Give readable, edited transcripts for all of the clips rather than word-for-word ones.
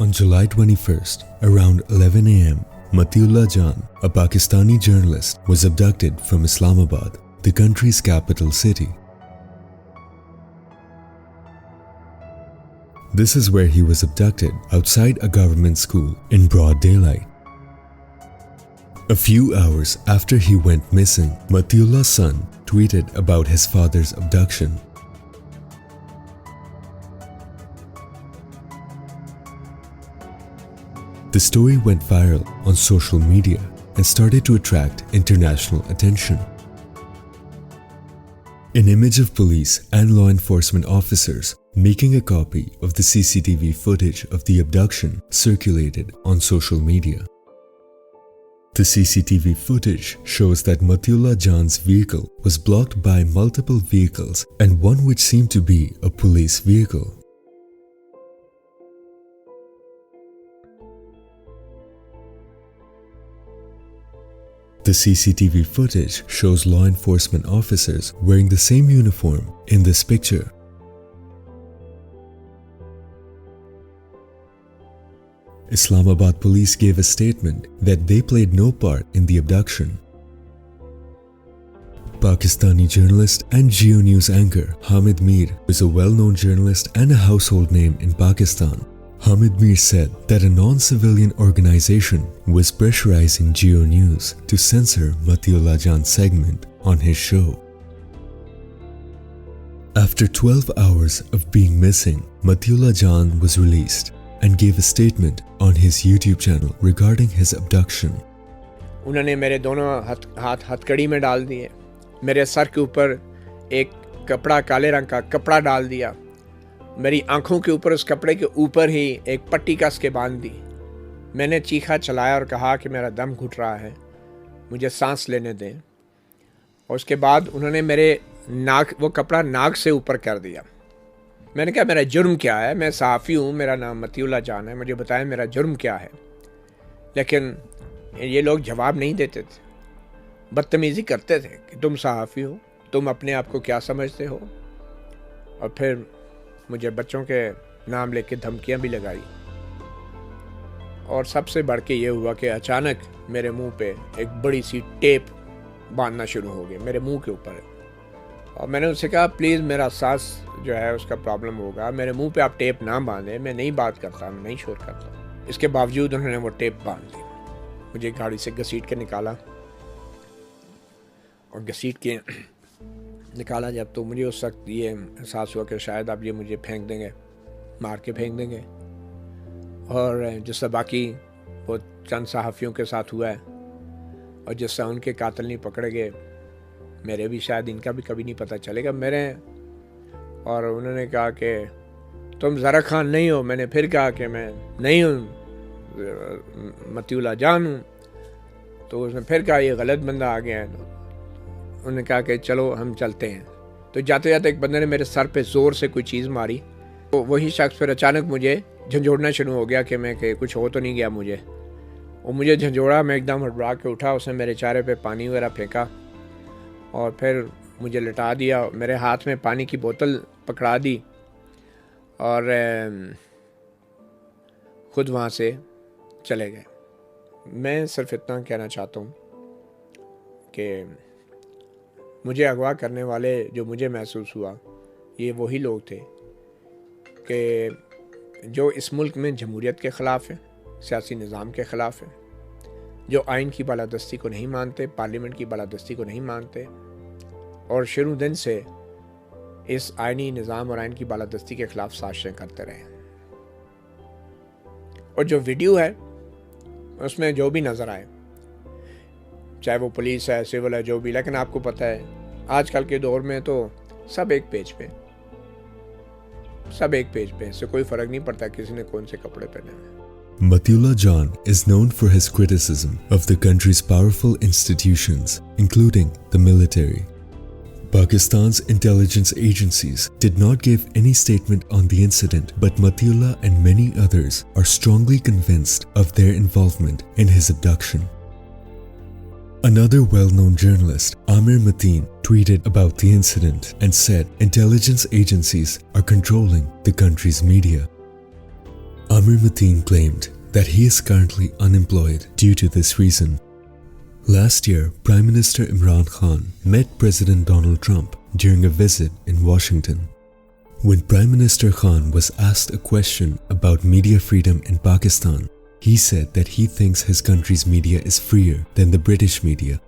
On July 21st, around 11 a.m., Matiullah Jan, a Pakistani journalist, was abducted from Islamabad, the country's capital city. This is where he was abducted outside a government school in broad daylight. A few hours after he went missing, Matiullah's son tweeted about his father's abduction. The story went viral on social media and started to attract international attention. An image of police and law enforcement officers making a copy of the CCTV footage of the abduction circulated on social media. The CCTV footage shows that Matiullah Jan's vehicle was blocked by multiple vehicles and one which seemed to be a police vehicle. The CCTV footage shows law enforcement officers wearing the same uniform in this picture. Islamabad police gave a statement that they played no part in the abduction. Pakistani journalist and Geo News anchor Hamid Mir is a well-known journalist and a household name in Pakistan. Hamid Mir said that a non-civilian organization was pressurizing Geo News to censor Matiullah Jan's segment on his show. After 12 hours of being missing, Matiullah Jan was released and gave a statement on his YouTube channel regarding his abduction. उन्होंने मेरे दोनों हाथ हथकड़ी में डाल दिए, मेरे sir के ऊपर एक कपड़ा काले रंग का कपड़ा डाल दिया, मेरी आंखों के ऊपर उस कपड़े के ऊपर ही एक पट्टी कस के बांध दी। मैंने चीखा चलाया और कहा कि मेरा दम घुट रहा है, मुझे सांस लेने दें। और उसके बाद उन्होंने मेरे नाक वो कपड़ा नाक से ऊपर कर दिया। मैंने कहा मेरा जुर्म क्या है, मैं सहाफ़ी हूँ, मेरा नाम मतिउल्लाह जान है, मुझे बताएं मेरा जुर्म क्या है। लेकिन ये लोग जवाब नहीं देते थे, बदतमीज़ी करते थे कि तुम सहाफ़ी हो, तुम अपने आप को क्या समझते हो। और फिर मुझे बच्चों के नाम लेके धमकियाँ भी लगाई। और सबसे बढ़ के ये हुआ कि अचानक मेरे मुंह पे एक बड़ी सी टेप बांधना शुरू हो गई मेरे मुंह के ऊपर। और मैंने उससे कहा प्लीज़ मेरा सांस जो है उसका प्रॉब्लम होगा, मेरे मुंह पे आप टेप ना बांधें, मैं नहीं बात करता, मैं नहीं शोर करता। इसके बावजूद उन्होंने वो टेप बांध दी, मुझे गाड़ी से घसीट के निकाला। और घसीट के निकाला जब, तो मुझे उस वक्त ये एहसास हुआ कि शायद अब ये मुझे फेंक देंगे, मार के फेंक देंगे। और जिससे बाकी वो चंद सहाफ़ियों के साथ हुआ है और जिससे उनके कातिल नहीं पकड़े गए, मेरे भी शायद इनका भी कभी नहीं पता चलेगा मेरे। और उन्होंने कहा कि तुम ज़रा खान नहीं हो। मैंने फिर कहा कि मैं नहीं हूँ, मतिउल्लाह जान हूँ। तो उसने फिर कहा ये गलत बंदा आ गया है। उन्होंने कहा कि चलो हम चलते हैं। तो जाते जाते एक बंदे ने मेरे सर पे ज़ोर से कोई चीज़ मारी। तो वही शख्स फिर अचानक मुझे झंझोड़ना शुरू हो गया कि कुछ हो तो नहीं गया मुझे। वो मुझे झंझोड़ा, मैं एकदम हड़बड़ा के उठा। उसने मेरे चेहरे पे पानी वगैरह फेंका और फिर मुझे लिटा दिया, मेरे हाथ में पानी की बोतल पकड़ा दी और ख़ुद वहाँ से चले गए। मैं सिर्फ इतना कहना चाहता हूँ कि मुझे अगवा करने वाले जो मुझे महसूस हुआ, ये वही लोग थे कि जो इस मुल्क में जमहूरियत के ख़िलाफ़ हैं, सियासी निज़ाम के ख़िलाफ़ हैं, जो आइन की बालादस्ती को नहीं मानते, पार्लियामेंट की बालादस्ती को नहीं मानते और शुरू दिन से इस आइनी निज़ाम और आइन की बालादस्ती के ख़िलाफ़ साजिशें करते रहे। और जो वीडियो है उसमें जो भी नज़र आए, चाहे वो पुलिस है, सिविल है, जो भी, लेकिन आपको पता है आजकल के दौर में तो सब एक पेज पे, इससे कोई फ़र्क नहीं पड़ता किसी ने कौन से कपड़े पहने हैं। Matiullah Jan is known for his criticism of the country's powerful institutions, including the military. Pakistan's intelligence agencies did not give any statement on the incident, but Matiullah and many others are strongly convinced of their involvement in his abduction. Another well-known journalist, Amir Mateen, tweeted about the incident and said intelligence agencies are controlling the country's media. Amir Mateen claimed that he is currently unemployed due to this reason. Last year, Prime Minister Imran Khan met President Donald Trump during a visit in Washington. When Prime Minister Khan was asked a question about media freedom in Pakistan, he said that he thinks his country's media is freer than the British media.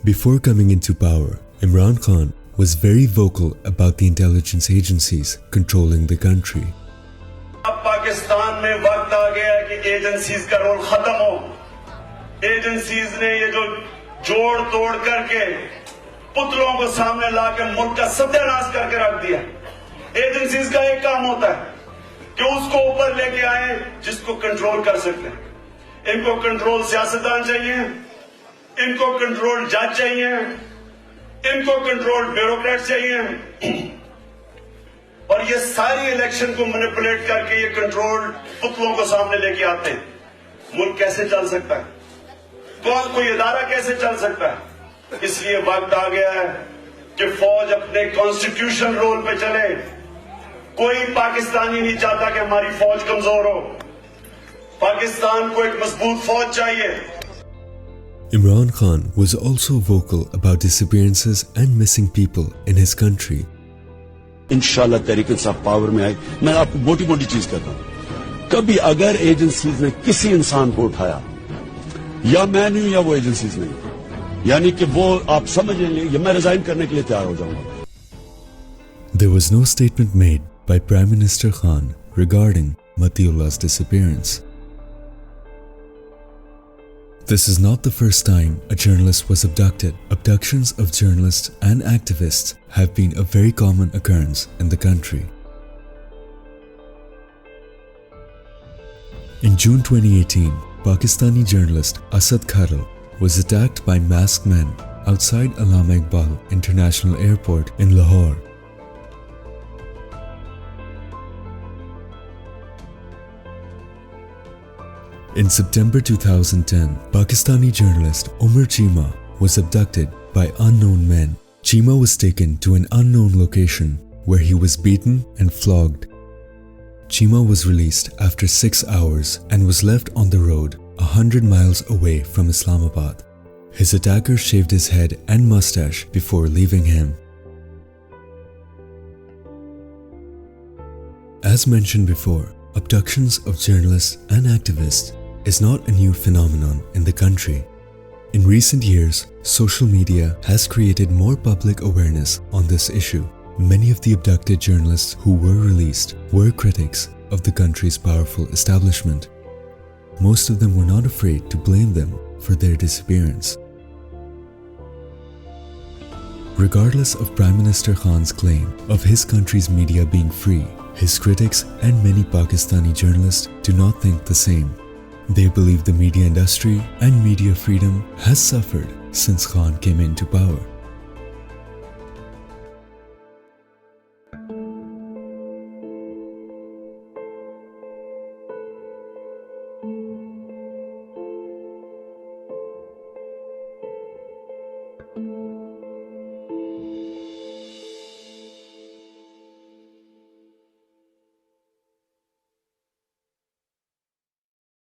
Before coming into power, Imran Khan was very vocal about the intelligence agencies controlling the country. अब पाकिस्तान में वक्त आ गया है कि agencies का role खत्म हो। Agencies ने ये जो जोड़ तोड़ करके पुतलों को सामने लाके मुल्क का सत्यानाश करके रख दिया। एजेंसीज का एक काम होता है कि उसको ऊपर लेके आए जिसको कंट्रोल कर सकते हैं। इनको कंट्रोल सियासतदान चाहिए, इनको कंट्रोल जज चाहिए, इनको कंट्रोल ब्यूरोक्रेट चाहिए और ये सारी इलेक्शन को मैनिपुलेट करके ये कंट्रोल पुतलों को सामने लेके आते हैं। मुल्क कैसे चल सकता है? कोई इदारा कैसे चल सकता है? इसलिए वक्त आ गया है कि फौज अपने कॉन्स्टिट्यूशन रोल पे चले। कोई पाकिस्तानी नहीं चाहता कि हमारी फौज कमजोर हो। पाकिस्तान को एक मजबूत फौज चाहिए। Imran Khan was also vocal about disappearances and missing people in his country. इंशाल्लाह तहरीक इंसाफ पावर में आए। मैं आपको मोटी मोटी चीज कहता हूं, कभी अगर एजेंसीज ने किसी इंसान को उठाया, या मैं नहीं या वो एजेंसीज नहीं, यानी कि वो आप समझ लेंगे मैं रिजाइन करने के लिए तैयार हो जाऊंगा। There was no statement made by Prime Minister Khan regarding Matiullah's disappearance. This is not the first time a journalist was abducted. Abductions of journalists and activists have been a very common occurrence in the country. In June 2018, Pakistani journalist Asad Kharal was attacked by masked men outside Allama Iqbal International Airport in Lahore. In September 2010, Pakistani journalist Umar Chima was abducted by unknown men. Chima was taken to an unknown location where he was beaten and flogged. Chima was released after 6 hours and was left on the road 100 miles away from Islamabad. His attacker shaved his head and mustache before leaving him. As mentioned before, abductions of journalists and activists is not a new phenomenon in the country. In recent years, social media has created more public awareness on this issue. Many of the abducted journalists who were released were critics of the country's powerful establishment. Most of them were not afraid to blame them for their disappearance. Regardless of Prime Minister Khan's claim of his country's media being free, his critics and many Pakistani journalists do not think the same. They believe the media industry and media freedom has suffered since Khan came into power.